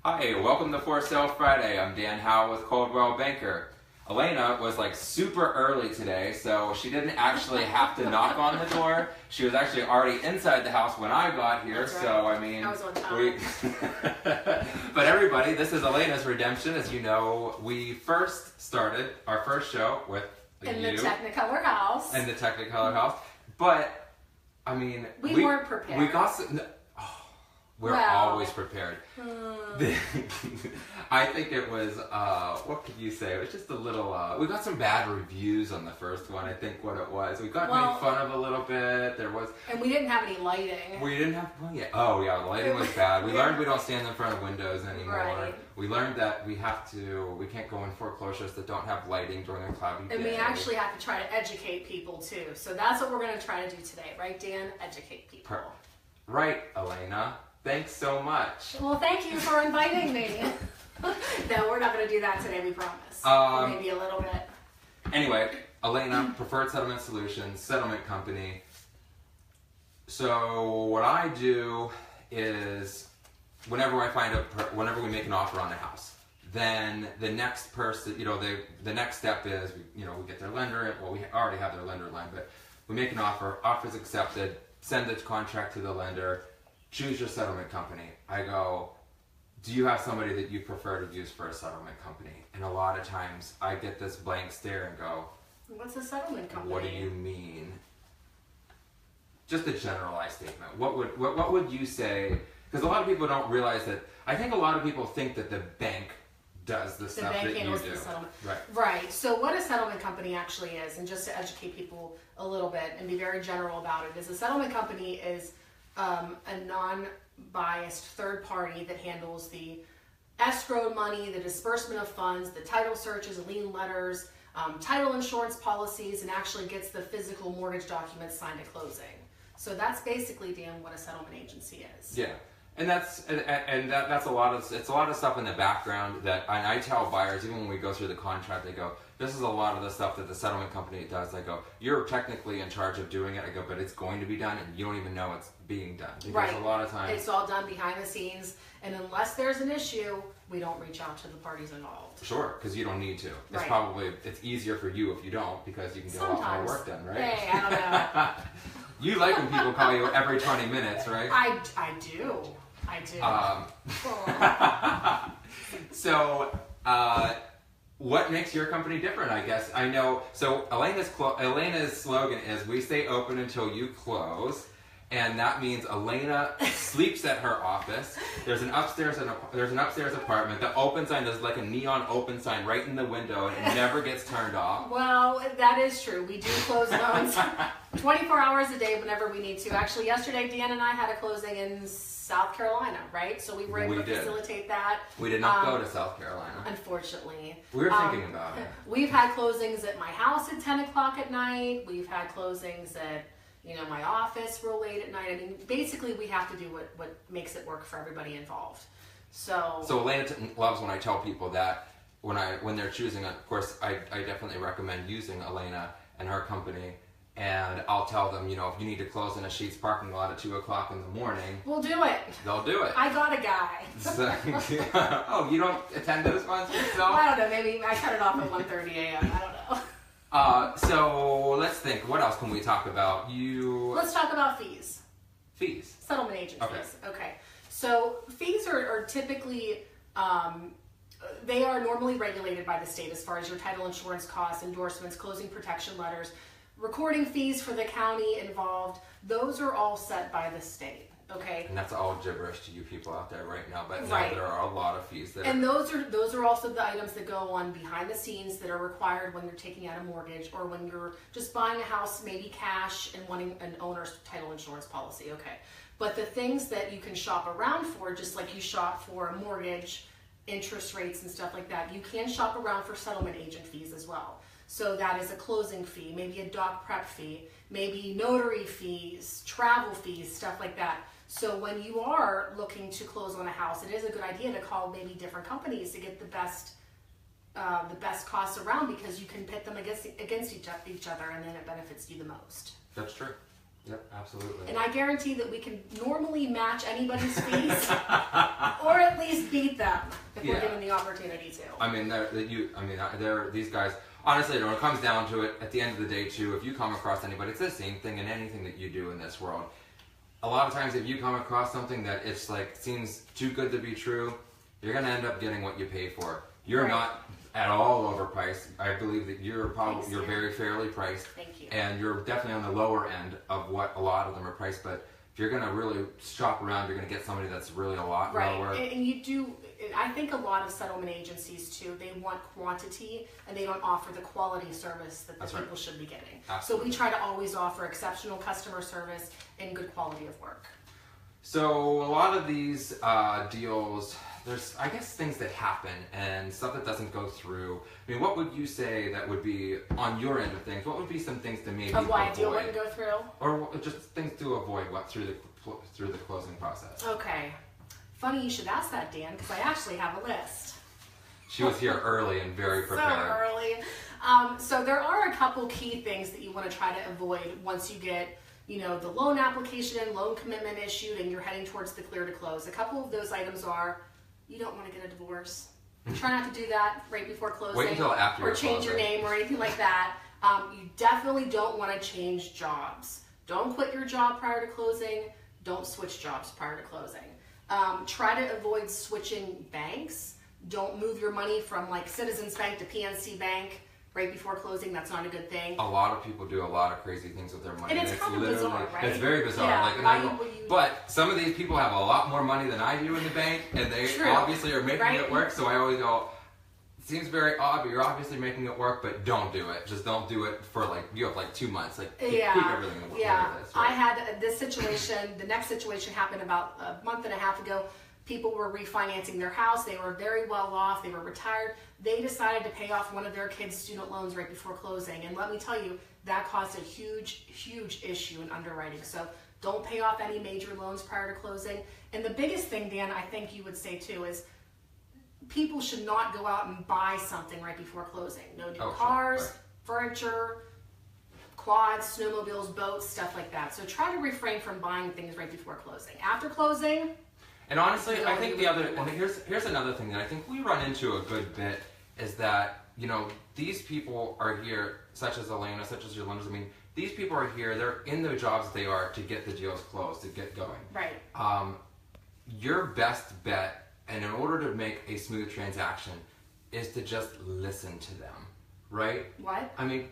Hi, welcome to For Sale Friday. I'm Dan Howell with Coldwell Banker. Elena was like super early today, so she didn't actually have to knock on the door. She was actually already inside the house when I got here, That's right. so I mean... I was on time. But everybody, this is Elena's redemption. As you know, we first started our first show with In you. the Technicolor house. In the Technicolor house. But, I mean... We weren't prepared. We got some... We're always prepared. I think it was, what could you say? It was just a little, we got some bad reviews on the first one, I think what it was. We got made fun of a little bit. There was... And we didn't have any lighting. We didn't have, the lighting was bad. We learned we don't stand in front of windows anymore. Right. We learned that we can't go in foreclosures that don't have lighting during a cloudy day. And we actually have to try to educate people too. So that's what we're going to try to do today, right, Dan? Educate people. Right, Elena. Thanks so much. Well, thank you for inviting me. No, we're not going to do that today, we promise. Maybe a little bit. Anyway, Elena, Preferred Settlement Solutions, settlement company. So what I do is whenever we make an offer on a house, then the next person, the next step is, we get their lender. Well, we already have their lender line, but we make an offer, offer's accepted, send the contract to the lender, choose your settlement company. I go, do you have somebody that you prefer to use for a settlement company? And a lot of times I get this blank stare and go, what's a settlement company? What do you mean? Just a generalized statement. What would you say? Because a lot of people don't realize that. I think a lot of people think that the bank does the stuff that you do. The bank handles the settlement. Right. So what a settlement company actually is, and just to educate people a little bit and be very general about it, is a settlement company is a non-biased third party that handles the escrow money, the disbursement of funds, the title searches, lien letters, title insurance policies, and actually gets the physical mortgage documents signed at closing. So that's basically, Dan, what a settlement agency is. Yeah, and that's a lot of stuff in the background that I tell buyers, even when we go through the contract, they go, this is a lot of the stuff that the settlement company does. I go, you're technically in charge of doing it. I go, but it's going to be done, and you don't even know it's being done. Because a lot of times it's all done behind the scenes, and unless there's an issue, we don't reach out to the parties involved. Sure, because you don't need to. It's easier for you if you don't, because you can get a lot more work done, right? Hey, I don't know. You like when people call you every 20 minutes, right? I do. So, what makes your company different, I guess? I know, so Elena's slogan is, we stay open until you close. And that means Elena sleeps at her office. There's an upstairs apartment. The open sign is like a neon open sign right in the window, and it never gets turned off. Well, that is true. We do close loans 24 hours a day whenever we need to. Actually, yesterday, Dan and I had a closing in South Carolina, right? So we were able to facilitate that. We did not go to South Carolina. Unfortunately. We were thinking about it. We've had closings at my house at 10 o'clock at night. We've had closings at my office real late at night. I mean, basically we have to do what makes it work for everybody involved. So Elena loves when I tell people that when they're choosing, of course, I definitely recommend using Elena and her company. And I'll tell them, if you need to close in a Sheetz parking lot at 2 o'clock in the morning, we'll do it. They'll do it. I got a guy. Oh, you don't attend those ones yourself? Well, I don't know. Maybe I cut it off at 1:30 a.m. I don't know. So let's think. What else can we talk about? Let's talk about fees. Fees. Settlement agent fees. Okay. So fees are typically, they are normally regulated by the state as far as your title insurance costs, endorsements, closing protection letters, recording fees for the county involved. Those are all set by the state. Okay. And that's all gibberish to you people out there right now, but now there are a lot of fees there. And those are also the items that go on behind the scenes that are required when you're taking out a mortgage or when you're just buying a house, maybe cash, and wanting an owner's title insurance policy. Okay. But the things that you can shop around for, just like you shop for a mortgage, interest rates and stuff like that, you can shop around for settlement agent fees as well. So that is a closing fee, maybe a doc prep fee, maybe notary fees, travel fees, stuff like that. So when you are looking to close on a house, it is a good idea to call maybe different companies to get the best costs around, because you can pit them against each other, and then it benefits you the most. That's true. Yep, absolutely. And I guarantee that we can normally match anybody's fees, or at least beat them. I mean, they're these guys. Honestly, when it comes down to it, at the end of the day, too, if you come across anybody, it's the same thing in anything that you do in this world. A lot of times, if you come across something that it's like seems too good to be true, you're gonna end up getting what you pay for. You're not at all overpriced. I believe that you're very fairly priced. Thank you. And you're definitely on the lower end of what a lot of them are priced. But if you're gonna really shop around, you're gonna get somebody that's really a lot lower. And you do. I think a lot of settlement agencies too, they want quantity and they don't offer the quality service that the people should be getting. Absolutely. So we try to always offer exceptional customer service and good quality of work. So a lot of these deals, there's, I guess, things that happen and stuff that doesn't go through. I mean, what would you say that would be on your end of things? What would be some things to maybe of why avoid? A deal wouldn't go through? Or just things to avoid through the closing process? Okay. Funny you should ask that, Dan, because I actually have a list. She was here early and very prepared. So early. So there are a couple key things that you want to try to avoid once you get, the loan application and loan commitment issued and you're heading towards the clear to close. A couple of those items are, you don't want to get a divorce. Try not to do that right before closing. Wait until after or change your name or anything like that. You definitely don't want to change jobs. Don't quit your job prior to closing. Don't switch jobs prior to closing. Try to avoid switching banks. Don't move your money from like Citizens Bank to PNC Bank right before closing. That's not a good thing. A lot of people do a lot of crazy things with their money. And it's kind of bizarre, right? It's very bizarre. Yeah, but some of these people have a lot more money than I do in the bank, and they obviously are making it work. So I always go, it seems very odd, but you're obviously making it work, but don't do it. Just don't do it for you have 2 months. Keep everything in the way it is. Right? I had this situation, the next situation happened about a month and a half ago. People were refinancing their house. They were very well off. They were retired. They decided to pay off one of their kids' student loans right before closing. And let me tell you, that caused a huge, huge issue in underwriting. So don't pay off any major loans prior to closing. And the biggest thing, Dan, I think you would say too, is people should not go out and buy something right before closing. No new cars, furniture, quads, snowmobiles, boats, stuff like that. So try to refrain from buying things right before closing. After closing, and honestly, I think here's another thing that I think we run into a good bit is that, these people are here, such as Elena, such as your lenders. I mean, these people are here, they're in the jobs they are to get the deals closed, to get going. Right. Your best bet, and in order to make a smooth transaction, is to just listen to them. Right? What? I mean,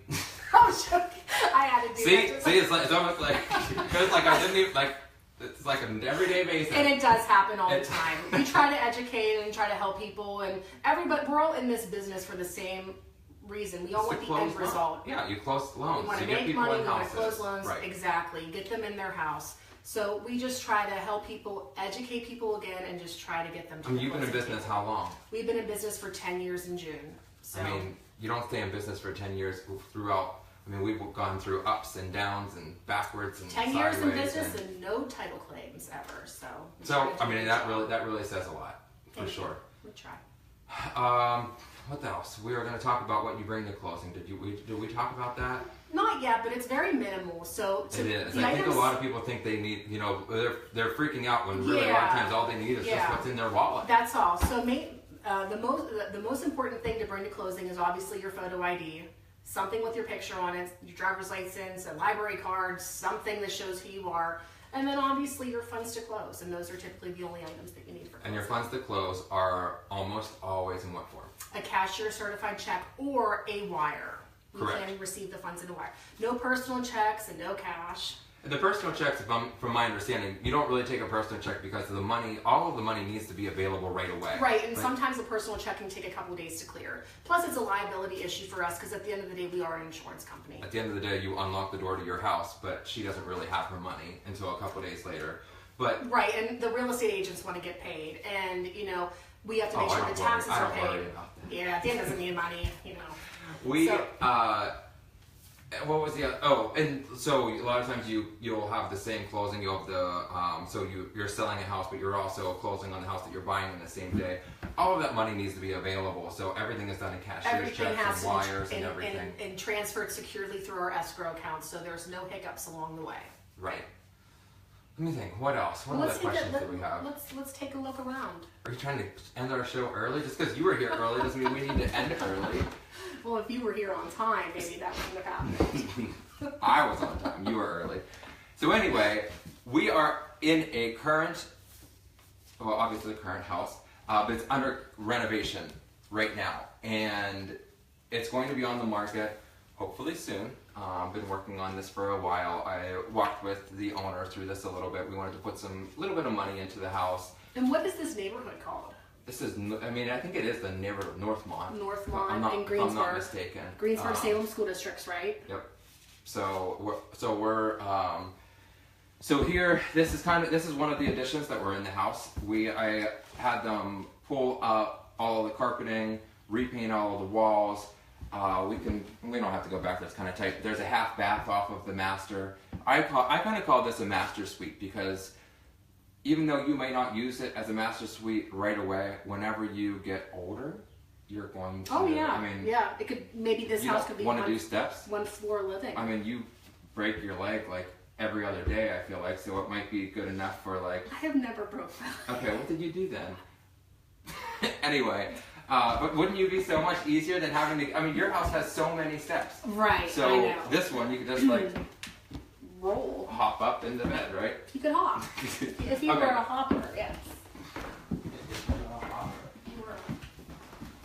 I was joking. I had to do that. See, it's almost like, because I didn't even, it's like an everyday basis. And it does happen all the time. We try to educate and try to help people, and we're all in this business for the same reason. We all want the end result. Yeah, you close loans. We want to make money, we want to close loans. Right. Exactly. Get them in their house. So we just try to help people, educate people again, and just try to get them to you've been in business how long? We've been in business for 10 years in June. So. I mean, you don't stay in business for 10 years throughout. I mean, we've gone through ups and downs and backwards and 10 years in business and no title claims ever. So I mean, that really says a lot for sure. We try. What else? We were going to talk about what you bring to closing. Did we talk about that? Not yet, but it's very minimal. So it is. I think a lot of people think they need. They're freaking out when really a lot of times all they need is just what's in their wallet. That's all. So the most important thing to bring to closing is obviously your photo ID. Something with your picture on it, your driver's license, a library card, something that shows who you are, and then obviously your funds to close, and those are typically the only items that you need for closing. And your funds to close are almost always in what form? A cashier certified check or a wire. Correct. We can receive the funds in a wire. No personal checks and no cash. The personal checks, from my understanding, you don't really take a personal check because of the money. All of the money needs to be available right away. Right, and sometimes a personal check can take a couple days to clear. Plus, it's a liability issue for us because at the end of the day, we are an insurance company. At the end of the day, you unlock the door to your house, but she doesn't really have her money until a couple days later. But right, and the real estate agents want to get paid, and we have to make sure the taxes are paid. Worry about that. Yeah, Dan doesn't need money. What was the other? Oh, and so a lot of times you'll have the same closing. You'll have the you're selling a house, but you're also closing on the house that you're buying in the same day. All of that money needs to be available. So everything is done in cashier's checks and wires and everything, and transferred securely through our escrow account. So there's no hiccups along the way. Right. Let me think. What else? What Well, other questions do we have? Let's take a look around. Are you trying to end our show early? Just because you were here early doesn't mean we need to end early. Well, if you were here on time, maybe that wouldn't have happened. I was on time. You were early. So anyway, we are in a current, well, obviously the current house, but it's under renovation right now, and it's going to be on the market hopefully soon. I've been working on this for a while. I walked with the owner through this a little bit. We wanted to put some little bit of money into the house. And what is this neighborhood called? This is, I mean, I think it is the neighborhood, Northmont. Northmont I'm not, in Greensburg. I'm not mistaken. Greensburg, Salem school districts, right? Yep. So here, this is one of the additions that were in the house. I had them pull up all of the carpeting, repaint all of the walls. We don't have to go back, that's kind of tight. There's a half bath off of the master. I kind of call this a master suite because even though you may not use it as a master suite right away, whenever you get older, you're going to. Oh yeah, I mean, yeah. It could maybe this house could be want to do steps. One floor living. I mean, you break your leg like every other day. I feel like, so it might be good enough for like. I have never broke that. Okay, what did you do then? Anyway. But wouldn't you be so much easier than having to, I mean, your house has so many steps. Right, so I know. This one, you could just like roll. Hop up into bed, right? You could hop. If you were a hopper, yes.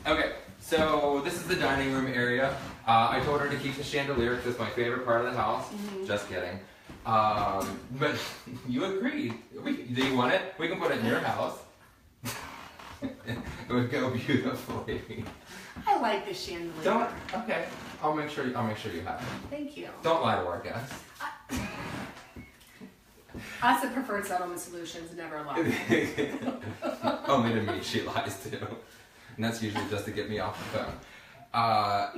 Okay, so this is the dining room area. I told her to keep the chandelier because it's my favorite part of the house. Mm-hmm. Just kidding. But you agreed. Do you want it? We can put it in your house. It would go beautifully. I like the chandelier. Okay. I'll make sure you have it. Thank you. Don't lie to our guests. Us at Preferred Settlement Solutions never lie. Only to me, she lies too. And that's usually just to get me off the phone.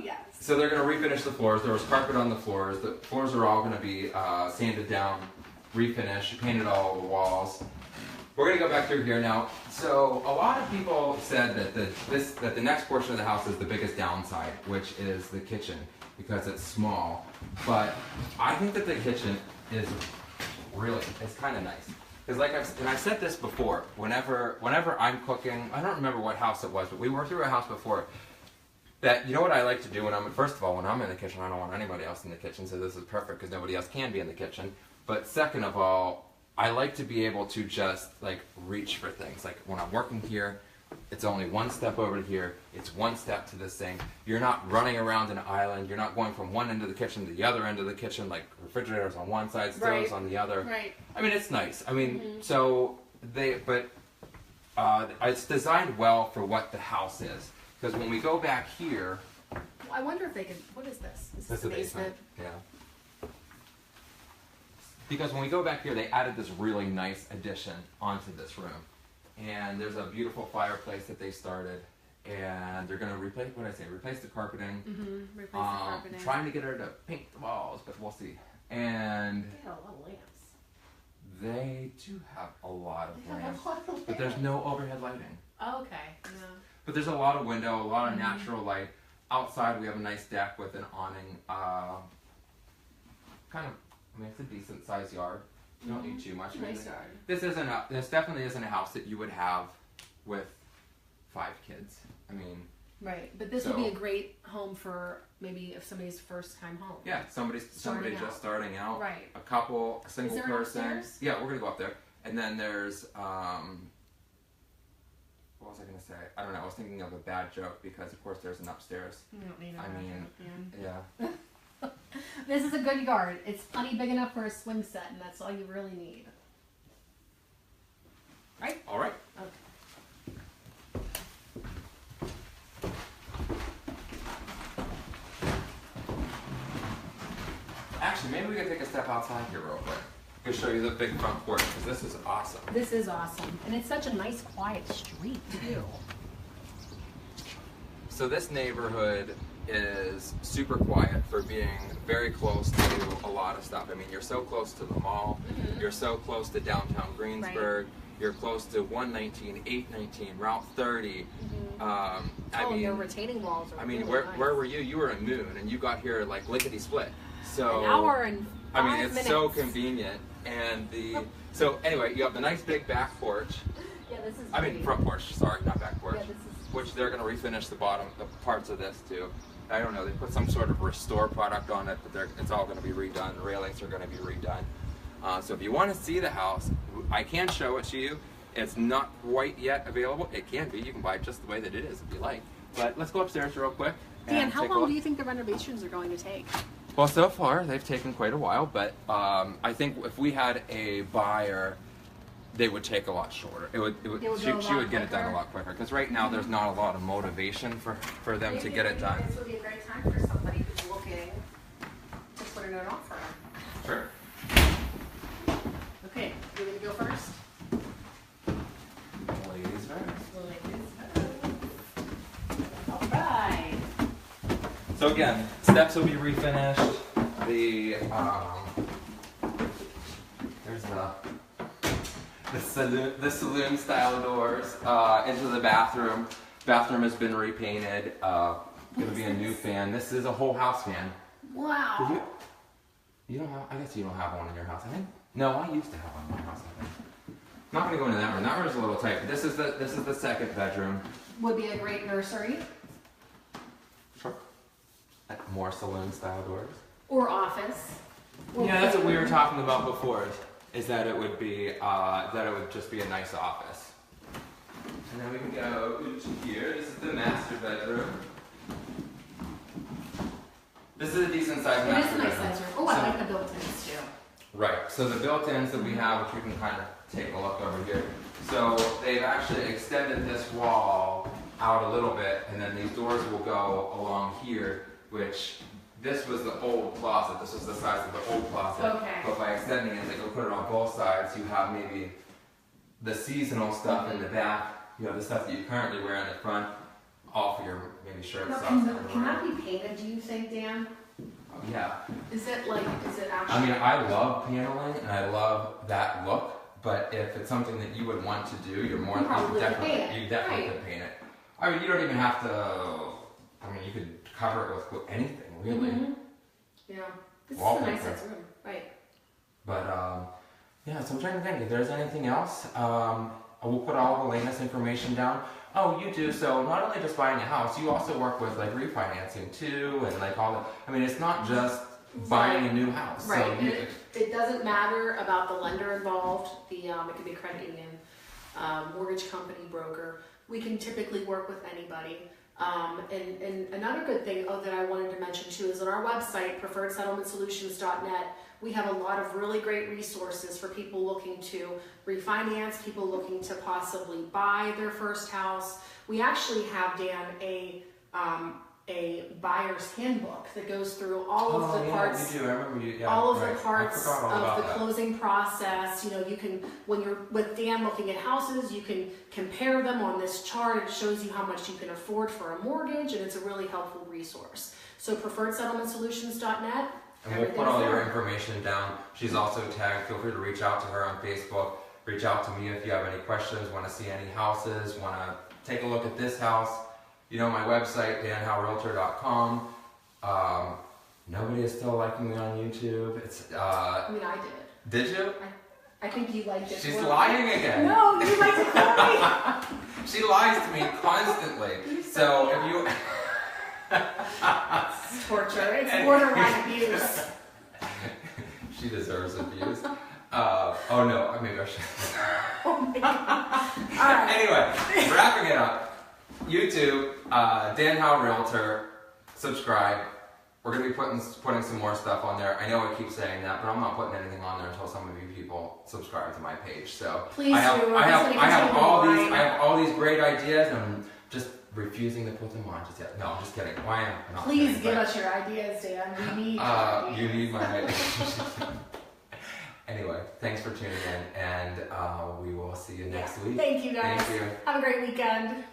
Yes. So they're going to refinish the floors. There was carpet on the floors. The floors are all going to be sanded down, refinished, painted all over the walls. We're going to go back through here now. So a lot of people said that the next portion of the house is the biggest downside, which is the kitchen, because it's small. But I think that the kitchen is it's kind of nice. Because I've said this before, whenever I'm cooking, I don't remember what house it was, but we were through a house before, that, you know what I like to do first of all, when I'm in the kitchen, I don't want anybody else in the kitchen, so this is perfect because nobody else can be in the kitchen. But second of all, I like to be able to just like reach for things. Like when I'm working here, it's only one step over to here, it's one step to this thing. You're not running around an island, you're not going from one end of the kitchen to the other end of the kitchen, like refrigerators on one side, stoves on the other. Right. I mean, it's nice. I mean, so it's designed well for what the house is. Because when we go back here... Well, I wonder if they could... What is this? Is this the basement? Yeah. Because when we go back here, they added this really nice addition onto this room. And there's a beautiful fireplace that they started. And they're going to replace the carpeting. Mm-hmm. Replace the carpeting. Trying to get her to paint the walls, but we'll see. And... They have a lot of lamps. They do have a lot of lamps. But there's no overhead lighting. Oh, okay. Yeah. But there's a lot of window, a lot of natural light. Outside we have a nice deck with an awning. It's a decent sized yard. You don't need too much. Nice yard. This definitely isn't a house that you would have with 5 kids. I mean. Right, but this would be a great home for maybe if somebody's first time home. Yeah, somebody just starting out. Right. A couple, a single Is there person. Upstairs? Yeah, we're gonna go up there. And then there's what was I going to say? I don't know. I was thinking of a bad joke because, of course, there's an upstairs. You don't need yeah. This is a good yard. It's plenty big enough for a swing set, and that's all you really need. Right? All right. Okay. Actually, maybe we can take a step outside here real quick. I'm going to show you the big front porch because this is awesome. This is awesome. And it's such a nice, quiet street, too. So this neighborhood is super quiet for being very close to a lot of stuff. I mean, you're so close to the mall. Mm-hmm. You're so close to downtown Greensburg. Right. You're close to 119, 819, Route 30. Mm-hmm. Your retaining walls are really where nice. Where were you? You were in Moon, and you got here like lickety-split. So an hour and 5 minutes. It's so convenient. And so anyway, you have the nice big back porch. Yeah, this is. I mean front porch. Sorry, not back porch. Yeah, this is. Which they're going to refinish the parts of this too. I don't know. They put some sort of restore product on it, but it's all going to be redone. The railings are going to be redone. So if you want to see the house, I can show it to you. It's not quite yet available. It can be. You can buy it just the way that it is if you like. But let's go upstairs real quick. Dan, how long do you think the renovations are going to take? Well, so far they've taken quite a while, but I think if we had a buyer, they would take a lot shorter. She would get it done a lot quicker. Because right now there's not a lot of motivation for them to get it done. This would be a great time for somebody who's looking to put in an offer. Sure. Okay, you want to go first? Ladies first. All right. So again, steps will be refinished. There's the saloon style doors into the bathroom. Bathroom has been repainted. Gonna be a new fan. This is a whole house fan. Wow. You don't have? I guess you don't have one in your house. I think. No, I used to have one in my house. I think. Not gonna go into that room. That room's a little tight. This is the second bedroom. Would be a great nursery Sure. More saloon style doors. or office. Yeah, that's what we were talking about before. Is that it would just be a nice office. And then we can go into here. This is the master bedroom. This is a decent sized It master is a nice bedroom. size room. Oh, I like the built-ins too. Right. So the built-ins that we have, which we can kind of take a look over here. So they've actually extended this wall out a little bit, and then these doors will go along here, which this was the old closet. This was the size of the old closet. Okay. But by extending it, they go put it on both sides. You have maybe the seasonal stuff in the back. You have the stuff that you currently wear in the front, all for your maybe shirts, Now, socks, can everywhere. that be painted, do you think, Dan? Yeah. Is it actually? I mean, I love paneling and I love that look, but if it's something that you would want to do, you're more You definitely right. could paint it. I mean, you don't even have to. I mean, you could cover it with anything really. Mm-hmm. Yeah. This Wallpaper. is a nice size room, right? But yeah. So I'm trying to think if there's anything else. We'll put all of Elena's information down. Oh, you do. So not only just buying a house, you also work with like refinancing too, and like all that. I mean, it's not just buying a new house. Right. So It doesn't matter about the lender involved. It could be a credit union, mortgage company, broker. We can typically work with anybody. And another good thing that I wanted to mention too is on our website, preferredsettlementsolutions.net, we have a lot of really great resources for people looking to refinance, people looking to possibly buy their first house. We actually have, Dan, a buyer's handbook that goes through all of the parts. You do. I remember you. Yeah, all of right. the parts of the closing process. You know, you can, when you're with Dan looking at houses, you can compare them on this chart. It shows you how much you can afford for a mortgage, and it's a really helpful resource. So preferredsettlementsolutions.net. And we'll put all your information down. She's also tagged. Feel free to reach out to her on Facebook. Reach out to me if you have any questions, want to see any houses, want to take a look at this house. You know my website, danhowellrealtor.com. Nobody is still liking me on YouTube. It's I mean, I did. Did you? I think you liked it. She's lying again. No, you liked it for me. She lies to me constantly. So if you It's torture. It's borderline abuse. She deserves abuse. Oh no, maybe I should. Oh my God. All right. Anyway, wrapping it up. YouTube, Dan Howell Realtor, subscribe. We're going to be putting some more stuff on there. I know I keep saying that, but I'm not putting anything on there until some of you people subscribe to my page. So please I have all these great ideas, and I'm just refusing to put them on just yet. No, I'm just kidding. Why am I not? Please give us your ideas, Dan. We need your ideas. You need my ideas. Anyway, thanks for tuning in, and we will see you next week. Thank you, guys. Thank you. Have a great weekend.